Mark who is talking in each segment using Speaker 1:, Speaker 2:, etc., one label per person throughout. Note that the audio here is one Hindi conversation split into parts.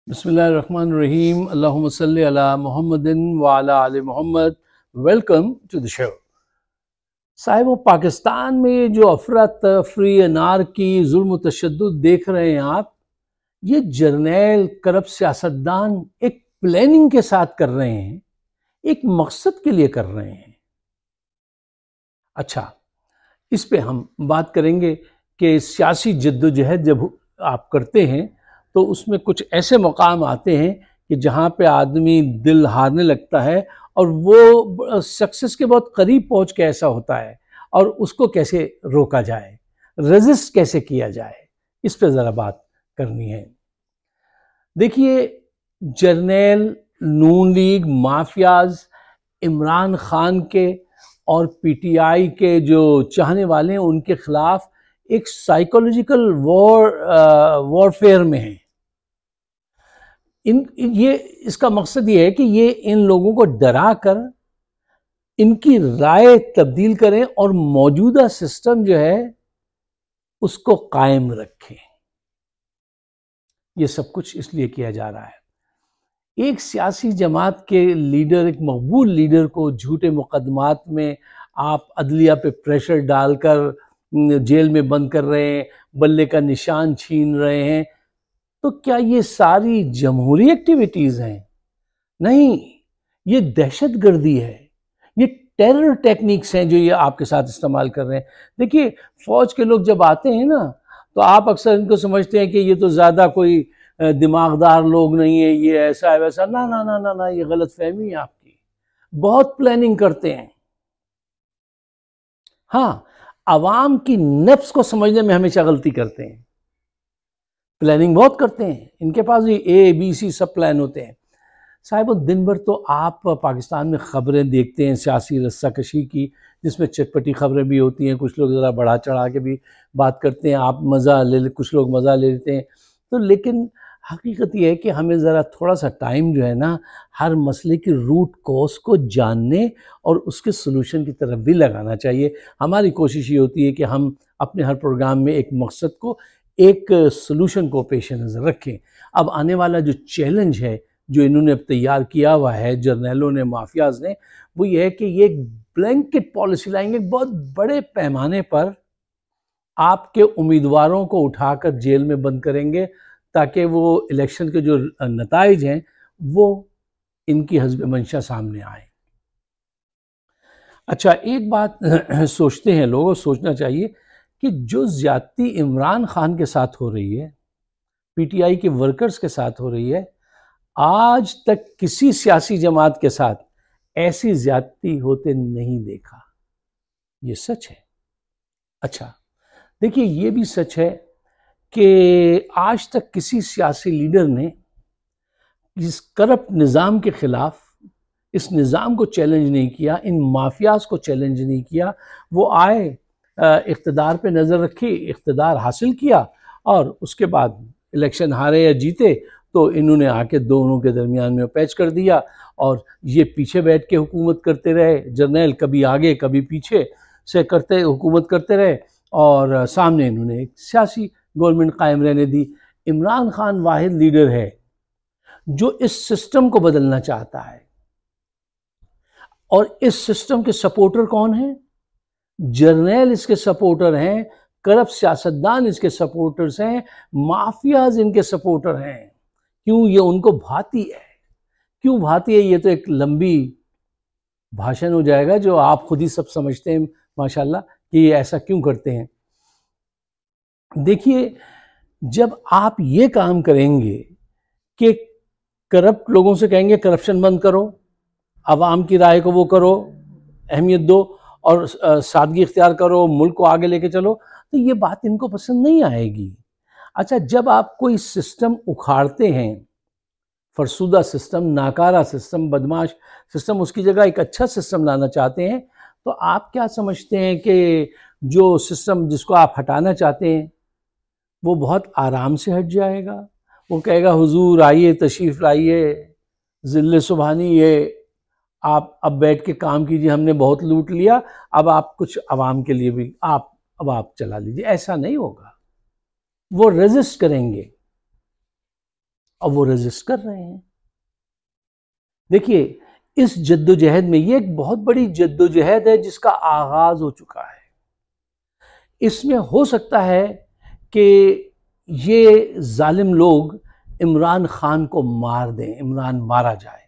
Speaker 1: बिस्मिल्लाहिर्रहमानिर्रहीम अल्लाहुम्मा सल्ली अला मुहम्मदिन व अला आले Mohammad. Welcome to the show. साहिबो, पाकिस्तान में जो अफरा तफरी अनारकी जुल्म तशद्दुद देख रहे हैं आप, ये जर्नैल करप्ट सियासतदान एक प्लानिंग के साथ कर रहे हैं, एक मकसद के लिए कर रहे हैं। अच्छा, इस पे हम बात करेंगे कि सियासी जद्दोजहद जब आप करते हैं तो उसमें कुछ ऐसे मकाम आते हैं कि जहाँ पे आदमी दिल हारने लगता है और वो सक्सेस के बहुत करीब पहुँच के ऐसा होता है, और उसको कैसे रोका जाए, रेजिस्ट कैसे किया जाए, इस पे ज़रा बात करनी है। देखिए, जर्नैल, नून लीग, माफियाज, इमरान खान के और पीटीआई के जो चाहने वाले हैं उनके खिलाफ एक साइकोलॉजिकल वॉरफेयर में है। ये इसका मकसद ये है कि ये इन लोगों को डरा कर इनकी राय तब्दील करें और मौजूदा सिस्टम जो है उसको कायम रखें। ये सब कुछ इसलिए किया जा रहा है। एक सियासी जमात के लीडर, एक मकबूल लीडर को झूठे मुकदमात में आप अदलिया पे प्रेशर डालकर जेल में बंद कर रहे हैं, बल्ले का निशान छीन रहे हैं, तो क्या ये सारी जमहूरी एक्टिविटीज हैं? नहीं, ये दहशतगर्दी है, ये टेरर टेक्निक्स हैं जो ये आपके साथ इस्तेमाल कर रहे हैं। देखिए, फौज के लोग जब आते हैं ना, तो आप अक्सर इनको समझते हैं कि ये तो ज़्यादा कोई दिमागदार लोग नहीं है, ये ऐसा है वैसा। ना ना ना ना ना, ये गलत फहमी है आपकी। बहुत प्लानिंग करते हैं। हाँ, आवाम की नफ्स को समझने में हमेशा गलती करते हैं। प्लानिंग बहुत करते हैं, इनके पास भी ए बी सी सब प्लान होते हैं। साहिब, दिन भर तो आप पाकिस्तान में ख़बरें देखते हैं सियासी रस्साकशी की, जिसमें चटपटी ख़बरें भी होती हैं, कुछ लोग ज़रा बढ़ा चढ़ा के भी बात करते हैं, आप मज़ा ले, कुछ लोग मज़ा ले लेते हैं। तो लेकिन हकीकत ये है कि हमें ज़रा थोड़ा सा टाइम जो है ना, हर मसले की रूट कॉज को जानने और उसके सलूशन की तरफ भी लगाना चाहिए। हमारी कोशिश ये होती है कि हम अपने हर प्रोग्राम में एक मकसद को, एक सलूशन को पेश नज़र रखें। अब आने वाला जो चैलेंज है जो इन्होंने अब तैयार किया हुआ है जर्नैलों ने, माफियाज ने, वो ये है कि ये एक ब्लैंकेट पॉलिसी लाएंगे, बहुत बड़े पैमाने पर आपके उम्मीदवारों को उठाकर जेल में बंद करेंगे ताकि वो इलेक्शन के जो नताइज हैं वो इनकी हस्ब मंशा सामने आए। अच्छा, एक बात सोचते हैं लोगों, सोचना चाहिए कि जो ज्यादती इमरान खान के साथ हो रही है, पीटीआई के वर्कर्स के साथ हो रही है, आज तक किसी सियासी जमात के साथ ऐसी ज्यादती होते नहीं देखा। ये सच है। अच्छा, देखिए, ये भी सच है कि आज तक किसी सियासी लीडर ने इस करप्ट निज़ाम के खिलाफ, इस निज़ाम को चैलेंज नहीं किया, इन माफियाज को चैलेंज नहीं किया। वो आए, इख्तदार पे नज़र रखी, इख्तदार हासिल किया, और उसके बाद इलेक्शन हारे या जीते तो इन्होंने आके दोनों के दरमियान में पैच कर दिया, और ये पीछे बैठ के हुकूमत करते रहे। जर्नैल कभी आगे कभी पीछे से करते हुकूमत करते रहे, और सामने इन्होंने एक सियासी गवर्नमेंट कायम रहने दी। इमरान खान वाहिद लीडर है जो इस सिस्टम को बदलना चाहता है, और इस सिस्टम के सपोर्टर कौन है? जर्नैल इसके सपोर्टर हैं, करप्ट सियासतदान इसके सपोर्टर्स हैं, माफियाज इनके सपोर्टर हैं। क्यों ये उनको भाती है? क्यों भाती है? ये तो एक लंबी भाषण हो जाएगा जो आप खुद ही सब समझते हैं माशाल्लाह कि ये ऐसा क्यों करते हैं। देखिए, जब आप ये काम करेंगे कि करप्ट लोगों से कहेंगे करप्शन बंद करो, आवाम की राय को वो करो, अहमियत दो और सादगी इख्तियार करो, मुल्क को आगे लेके चलो, तो ये बात इनको पसंद नहीं आएगी। अच्छा, जब आप कोई सिस्टम उखाड़ते हैं, फरसुदा सिस्टम, नाकारा सिस्टम, बदमाश सिस्टम, उसकी जगह एक अच्छा सिस्टम लाना चाहते हैं, तो आप क्या समझते हैं कि जो सिस्टम जिसको आप हटाना चाहते हैं वो बहुत आराम से हट जाएगा? वो कहेगा हुजूर आइए, तशरीफ़ लाइए, ज़िल्ले सुबहानी, ये आप अब बैठ के काम कीजिए, हमने बहुत लूट लिया, अब आप कुछ आवाम के लिए भी अब आप चला लीजिए। ऐसा नहीं होगा। वो रेजिस्ट करेंगे, और वो रेजिस्ट कर रहे हैं। देखिए, इस जद्दोजहद में, ये एक बहुत बड़ी जद्दोजहद है जिसका आगाज हो चुका है। इसमें हो सकता है कि ये जालिम लोग इमरान खान को मार दें, इमरान मारा जाए,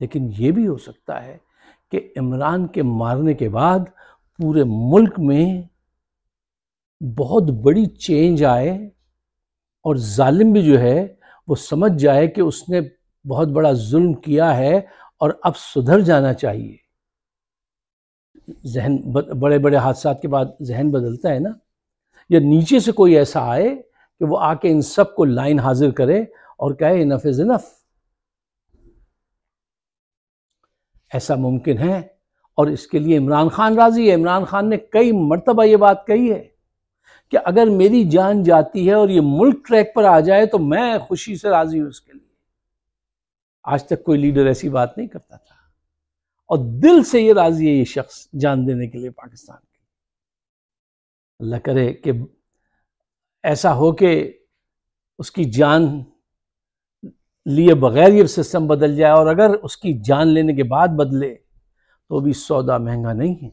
Speaker 1: लेकिन ये भी हो सकता है कि इमरान के मारने के बाद पूरे मुल्क में बहुत बड़ी चेंज आए और जालिम भी जो है वो समझ जाए कि उसने बहुत बड़ा जुल्म किया है और अब सुधर जाना चाहिए। जहन बड़े बड़े हादसा के बाद जहन बदलता है ना, या नीचे से कोई ऐसा आए कि वो आके इन सब को लाइन हाजिर करे और कहे इनफ इज इनफ। ऐसा मुमकिन है और इसके लिए इमरान खान राजी है। इमरान खान ने कई मर्तबा ये बात कही है कि अगर मेरी जान जाती है और ये मुल्क ट्रैक पर आ जाए तो मैं खुशी से राजी हूं इसके लिए। आज तक कोई लीडर ऐसी बात नहीं करता था और दिल से ये राजी है ये शख्स जान देने के लिए पाकिस्तान की। अल्लाह करे कि ऐसा हो कि उसकी जान लिए बगैर ये सिस्टम बदल जाए, और अगर उसकी जान लेने के बाद बदले तो भी सौदा महंगा नहीं है।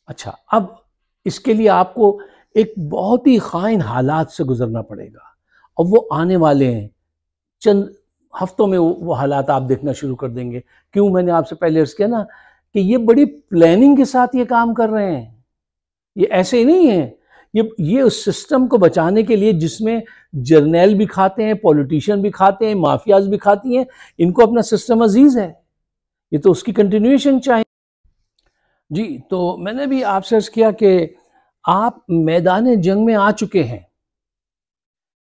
Speaker 1: अच्छा, अब इसके लिए आपको एक बहुत ही खाइन हालात से गुजरना पड़ेगा और वो आने वाले हैं। चंद हफ्तों में वो हालात आप देखना शुरू कर देंगे। क्यों, मैंने आपसे पहले अर्ज किया ना कि ये बड़ी प्लानिंग के साथ ये काम कर रहे हैं। ये ऐसे ही नहीं है, ये उस सिस्टम को बचाने के लिए जिसमें जर्नैल भी खाते हैं, पॉलिटिशियन भी खाते हैं, माफियाज भी खाती हैं, इनको अपना सिस्टम अजीज है, ये तो उसकी कंटिन्यूएशन चाहिए। जी, तो मैंने भी आपसे अर्ज किया कि आप मैदान जंग में आ चुके हैं।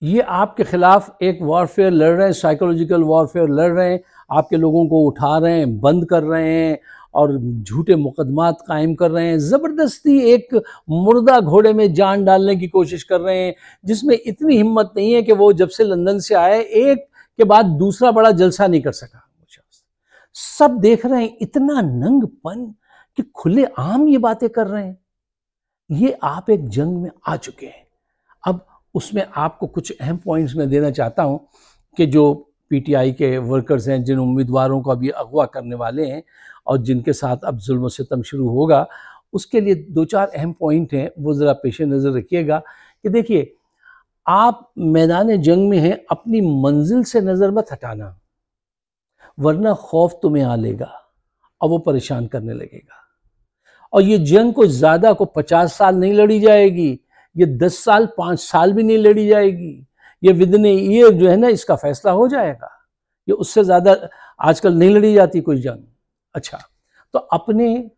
Speaker 1: ये आपके खिलाफ एक वॉरफेयर लड़ रहे हैं, साइकोलॉजिकल वॉरफेयर लड़ रहे हैं, आपके लोगों को उठा रहे हैं, बंद कर रहे हैं और झूठे मुकदमात कायम कर रहे हैं। ज़बरदस्ती एक मुर्दा घोड़े में जान डालने की कोशिश कर रहे हैं, जिसमें इतनी हिम्मत नहीं है कि वो जब से लंदन से आए एक के बाद दूसरा बड़ा जलसा नहीं कर सका। सब देख रहे हैं, इतना नंगपन कि खुले आम ये बातें कर रहे हैं। ये आप एक जंग में आ चुके हैं। अब उसमें आपको कुछ अहम पॉइंट्स मैं देना चाहता हूं कि जो पीटीआई के वर्कर्स हैं, जिन उम्मीदवारों को अभी अगवा करने वाले हैं और जिनके साथ अब जुल्म सितम शुरू होगा, उसके लिए दो चार अहम पॉइंट हैं, वो ज़रा पेश नज़र रखिएगा। कि देखिए, आप मैदान जंग में हैं, अपनी मंजिल से नज़र मत हटाना, वरना खौफ तुम्हें आ लेगा और वो परेशान करने लगेगा। और ये जंग को ज़्यादा को 50 साल नहीं लड़ी जाएगी, ये 10 साल 5 साल भी नहीं लड़ी जाएगी, ये विदिन ईयर जो है ना इसका फैसला हो जाएगा। ये उससे ज़्यादा आजकल नहीं लड़ी जाती कोई जंग। अच्छा, तो अपने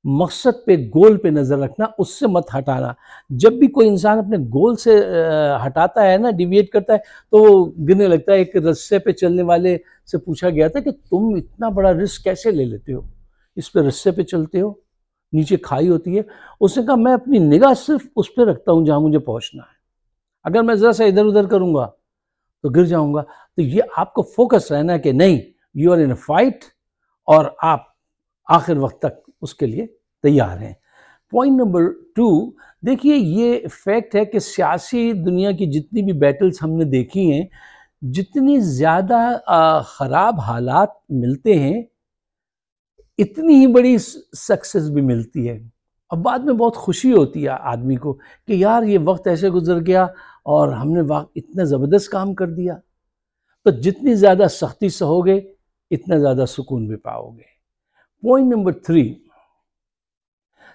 Speaker 1: मकसद पे, गोल पे नज़र रखना, उससे मत हटाना। जब भी कोई इंसान अपने गोल से हटाता है ना, डिविएट करता है, तो वो गिरने लगता है। एक रस्से पे चलने वाले से पूछा गया था कि तुम इतना बड़ा रिस्क कैसे ले लेते हो, इस पे रस्से पे चलते हो, नीचे खाई होती है। उसने कहा मैं अपनी निगाह सिर्फ उस पर रखता हूँ जहाँ मुझे पहुँचना है, अगर मैं ज़रा सा इधर उधर करूँगा तो गिर जाऊँगा। तो ये आपको फोकस रहना कि नहीं, you are in a fight और आप आखिर वक्त तक उसके लिए तैयार हैं। पॉइंट नंबर 2, देखिए ये फैक्ट है कि सियासी दुनिया की जितनी भी बैटल्स हमने देखी हैं, जितनी ज़्यादा ख़राब हालात मिलते हैं, इतनी ही बड़ी सक्सेस भी मिलती है। अब बाद में बहुत खुशी होती है आदमी को कि यार ये वक्त ऐसे गुजर गया और हमने इतना ज़बरदस्त काम कर दिया। तो जितनी ज़्यादा सख्ती सहोगे, इतना ज़्यादा सुकून भी पाओगे। पॉइंट नंबर 3,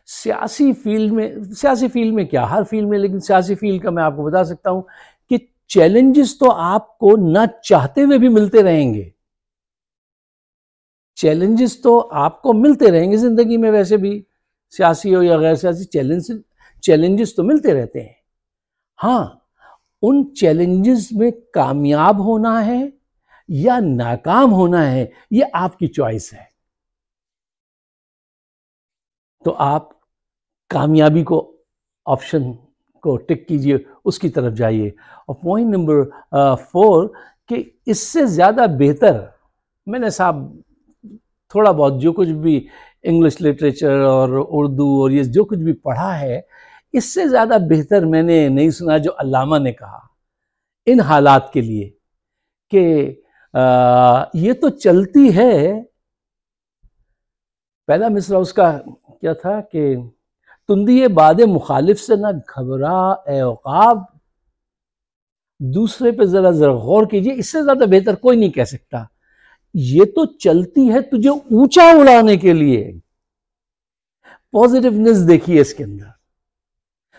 Speaker 1: सियासी फील्ड में क्या, हर फील्ड में, लेकिन सियासी फील्ड का मैं आपको बता सकता हूं कि चैलेंजेस तो आपको ना चाहते हुए भी मिलते रहेंगे। चैलेंजेस तो आपको मिलते रहेंगे जिंदगी में, वैसे भी सियासी हो या गैर सियासी, चैलेंजेस तो मिलते रहते हैं। हाँ, उन चैलेंजेस में कामयाब होना है या नाकाम होना है, ये आपकी चॉइस है। तो आप कामयाबी को, ऑप्शन को टिक कीजिए, उसकी तरफ जाइए। और पॉइंट नंबर 4 कि इससे ज़्यादा बेहतर, मैंने साहब थोड़ा बहुत जो कुछ भी इंग्लिश लिटरेचर और उर्दू और ये जो कुछ भी पढ़ा है, इससे ज़्यादा बेहतर मैंने नहीं सुना जो अल्लामा ने कहा। इन हालात के लिए कि ये तो चलती है। पहला मिसरा उसका क्या था कि तुंदी बादे मुखालिफ से ना घबरा ए औकाब, दूसरे पे जरा जरा गौर कीजिए, इससे ज्यादा बेहतर कोई नहीं कह सकता। ये तो चलती है तुझे ऊंचा उड़ाने के लिए। पॉजिटिवनेस देखिए इसके अंदर,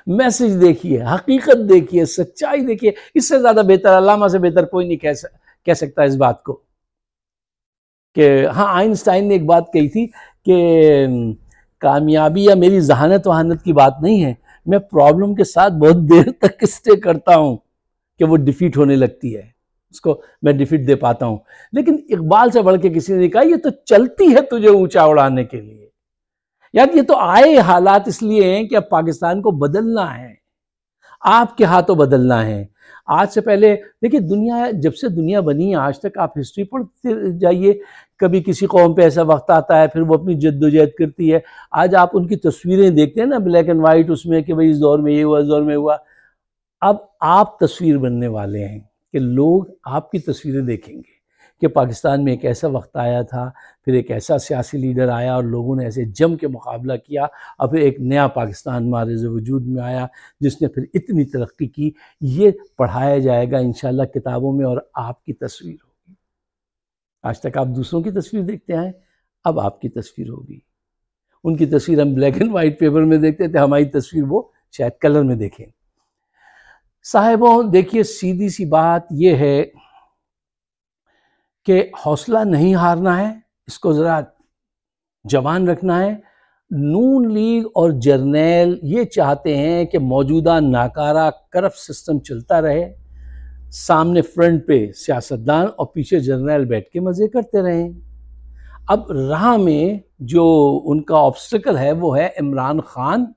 Speaker 1: मैसेज देखिए, हकीकत देखिए, सच्चाई देखिए। इससे ज्यादा बेहतर, अल्लामा से बेहतर कोई नहीं कह सकता इस बात को। कि हाँ, आइंस्टाइन ने एक बात कही थी कि कामयाबी या मेरी जहानत वहानत की बात नहीं है, मैं प्रॉब्लम के साथ बहुत देर तक स्टे करता हूं कि वो डिफीट होने लगती है, उसको मैं डिफीट दे पाता हूं। लेकिन इकबाल से बढ़ के किसी ने कहा ये तो चलती है तुझे ऊंचा उड़ाने के लिए। यार ये तो आए हालात इसलिए हैं कि अब पाकिस्तान को बदलना है, आपके हाथों बदलना है। आज से पहले देखिए, दुनिया जब से दुनिया बनी है आज तक आप हिस्ट्री पढ़ते जाइए, कभी किसी कौम पे ऐसा वक्त आता है फिर वो अपनी जद्दोजहद करती है। आज आप उनकी तस्वीरें देखते हैं ना, ब्लैक एंड वाइट, उसमें कि भाई इस दौर में ये हुआ, इस दौर में हुआ। अब आप तस्वीर बनने वाले हैं कि लोग आपकी तस्वीरें देखेंगे कि पाकिस्तान में एक ऐसा वक्त आया था, फिर एक ऐसा सियासी लीडर आया और लोगों ने ऐसे जम के मुकाबला किया, अब एक नया पाकिस्तान मारिज़ वजूद में आया जिसने फिर इतनी तरक्की की। ये पढ़ाया जाएगा इंशाल्लाह किताबों में और आपकी तस्वीर होगी। आज तक आप दूसरों की तस्वीर देखते आए, अब आपकी तस्वीर होगी। उनकी तस्वीर हम ब्लैक एंड वाइट पेपर में देखते थे, हमारी तस्वीर वो शायद कलर में देखें। साहिबों देखिए, सीधी सी बात यह है कि हौसला नहीं हारना है, इसको ज़रा जवान रखना है। नून लीग और जर्नैल ये चाहते हैं कि मौजूदा नाकारा करप्ट सिस्टम चलता रहे, सामने फ्रंट पे सियासतदान और पीछे जर्नैल बैठ के मज़े करते रहें। अब राह में जो उनका ऑब्स्टिकल है वो है इमरान खान,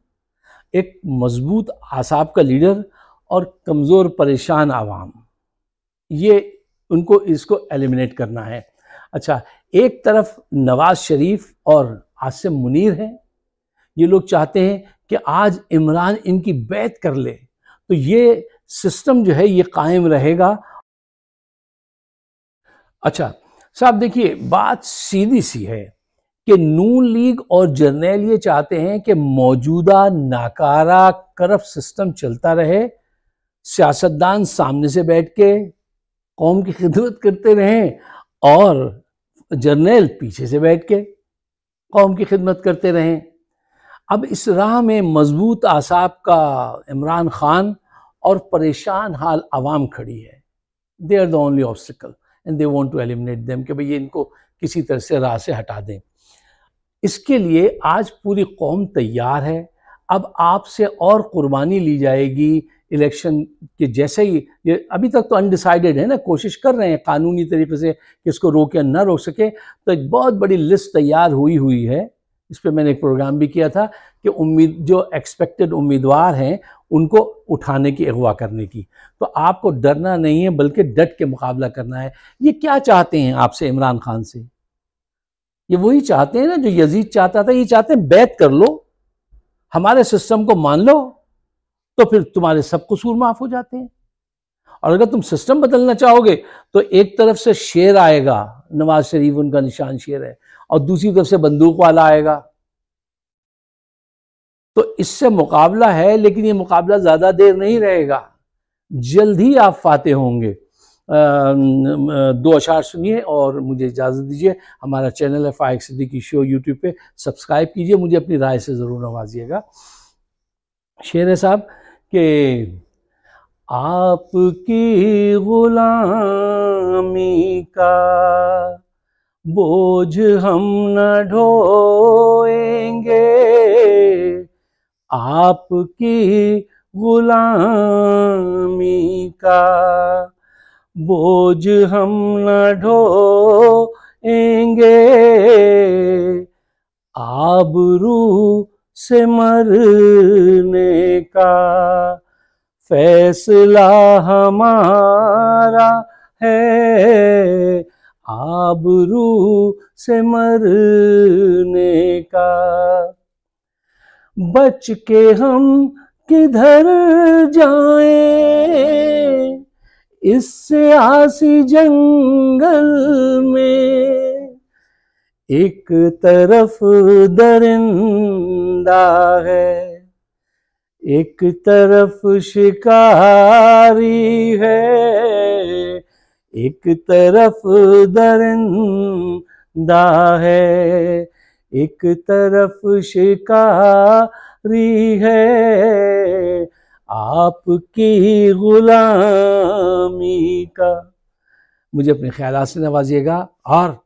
Speaker 1: एक मजबूत आसाब का लीडर और कमज़ोर परेशान आवाम। ये उनको इसको एलिमिनेट करना है। अच्छा, एक तरफ नवाज शरीफ और आसिम मुनीर हैं, ये लोग चाहते हैं कि आज इमरान इनकी बैत कर ले तो ये सिस्टम जो है ये कायम रहेगा। अच्छा साहब देखिए, बात सीधी सी है कि नून लीग और जर्नैल ये चाहते हैं कि मौजूदा नाकारा करप्ट सिस्टम चलता रहे, सियासतदान सामने से बैठ के कौम की खिदमत करते रहें और जर्नैल पीछे से बैठ के कौम की खिदमत करते रहें। अब इस राह में मजबूत आसाब का इमरान खान और परेशान हाल आवाम खड़ी है। They are the only obstacle and they want to eliminate them, कि भाई ये इनको किसी तरह से राह से हटा दें। इसके लिए आज पूरी कौम तैयार है। अब आपसे और कुर्बानी ली जाएगी इलेक्शन के जैसे ही। ये अभी तक तो अनडिसाइडेड है ना, कोशिश कर रहे हैं कानूनी तरीके से कि इसको रोक या ना रोक सके। तो एक बहुत बड़ी लिस्ट तैयार हुई है, इस पर मैंने एक प्रोग्राम भी किया था कि जो एक्सपेक्टेड उम्मीदवार हैं उनको उठाने की, अगवा करने की। तो आपको डरना नहीं है बल्कि डट के मुकाबला करना है। ये क्या चाहते हैं आपसे इमरान खान से? ये वही चाहते हैं ना जो यजीद चाहता था। ये चाहते हैं बैत कर लो, हमारे सिस्टम को मान लो, तो फिर तुम्हारे सब कसूर माफ हो जाते हैं। और अगर तुम सिस्टम बदलना चाहोगे तो एक तरफ से शेर आएगा, नवाज शरीफ उनका निशान शेर है, और दूसरी तरफ से बंदूक वाला आएगा। तो इससे मुकाबला है, लेकिन ये मुकाबला ज्यादा देर नहीं रहेगा, जल्द ही आप फातेह होंगे। 2 अशार सुनिए और मुझे इजाज़त दीजिए। हमारा चैनल है फाइक सिद्दीकी शो, यूट्यूब पे सब्सक्राइब कीजिए, मुझे अपनी राय से ज़रूर नवाजिएगा। शेर है साहब कि आपकी गुलामी का बोझ हम न ढोएंगे, आपकी गुलामी का बोझ हम न ढोएंगे, आबरू से मरने का फैसला हमारा है, आबरू से मरने का। बच के हम किधर जाएं, इससे आसी जंगल में एक तरफ दरिंदा है, एक तरफ शिकारी है, एक तरफ दरिंदा है, एक तरफ शिकारी है। आपकी गुलामी का। मुझे अपने ख्यालात से नवाजिएगा और